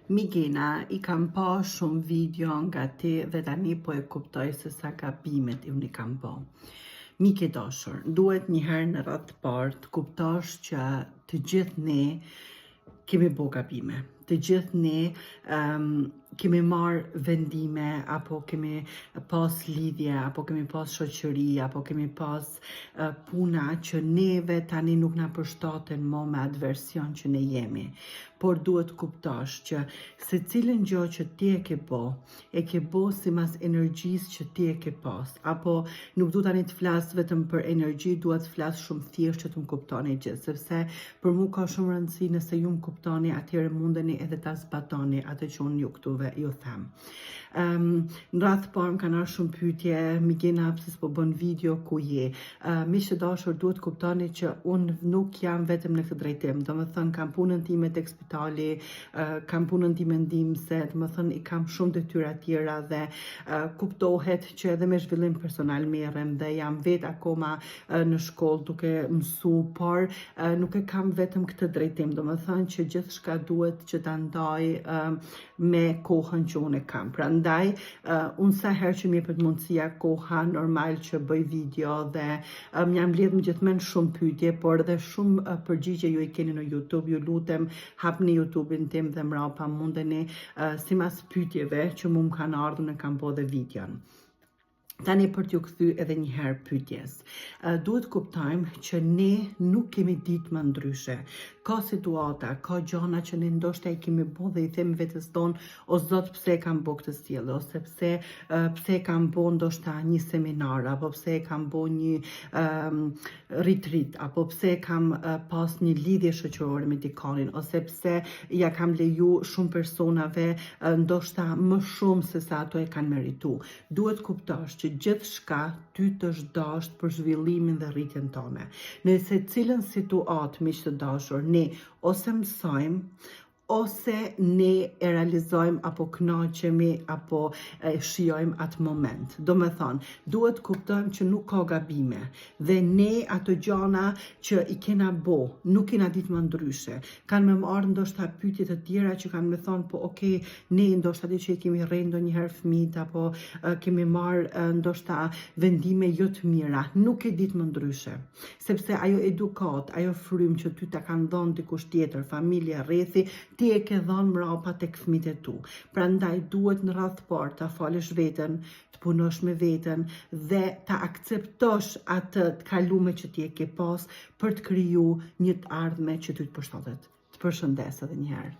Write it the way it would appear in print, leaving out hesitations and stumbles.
Migena, I kam pa shumë video nga ti dhe tani po e kuptoj se sa gabimet unë I kam pa. Mike dashur, duhet njëherë në radhë të parë të kuptosh që të gjithë ne kemi bo gabime. Të gjithë ne kemi marrë vendime, apo kemi pas lidhje, apo kemi pas shoqëri, apo kemi pas puna që neve tani nuk na përshtaten mo me atë version që ne jemi. Por duhet kuptosh që se cilën gjë që ti e ke bo si mas energjisë që ti e ke pas. Apo nuk du tani të flas vetëm për energji, duhet të flas shumë thjesht që të më kuptoni gjithë, sepse për mu ka shumë rëndësi nëse ju më kuptoni, atëherë mundeni edhe ta zbatoni atë që unë ju këtuve ju them. Në radhë parë më kanë ardhur shumë pyetje, Migena pse s'po bën video, ku je? Miq të dashur, duhet kuptoni që unë nuk jam vetëm në këtë drejtim. Domethënë kam punën time tek spitali, kam punën time ndihmëse, domethënë I kam shumë detyra tjera dhe kuptohet që edhe me zhvillim personal merrem dhe jam vetë akoma në shkollë duke mësu, por nuk e kam vetëm këtë drejtim. Domethënë që gjithçka duhet që ta ndaj me kohën që unë e kam. Prandaj unë sa herë që më jepet mundësia koha, normal që bëj video dhe jam mbledh gjithmonë shumë pyetje, por edhe shumë përgjigje ju I keni në YouTube. Ju lutem hapni YouTube-in tim dhe mrapa mundeni simas pyetjeve që mu më kanë ardhur në kam bë dhe videon. Tani për t'ju kthy edhe një herë pyetjes. Duhet kuptojmë që ne nuk kemi ditë më ndryshe. Ka situata, ka gjëra që ne ndoshta I kemi bë dhe I themi vetes tonë, o Zot pse e kam bë këtë sjellje, ose pse e kam bë ndoshta një seminar, apo pse e kam bë një retreat, apo pse e kam pas një lidhje shoqërore me dikonin, ose pse ja kam leju shumë personave ndoshta më shumë se sa ato e kanë meritu. Duhet kuptosh që gjithçka ty të zhdasht për zhvillimin dhe rritjen tone. Nëse cilën situatë, miq të dashur, ne ose mësojmë, ose ne e realizojmë, apo kënaqemi, apo shijojmë atë moment. Do me thonë, duhet kuptojmë që nuk ka gabime dhe ne ato gjana që I kena bo, nuk kena ditë më ndryshe. Kanë me marrë ndoshta pyetje të tjera që kanë me thonë, po okay, ne ndoshta di që I kemi rrejë ndonjëherë fëmijët, apo kemi marrë ndoshta vendime jo të mira. Nuk e ditë më ndryshe, sepse ajo edukat, ajo frym që ty ta kanë dhënë dikush tjetër, familja, rrethi, ti e ke dhënë mrapa tek fëmijët e tu. Prandaj duhet në radhë të parë ta falësh veten, të punosh me veten dhe ta akceptosh atë të kalume që ti e ke pas për të kriju një të ardhme që ty të përshtatet. Të përshëndes edhe një herë.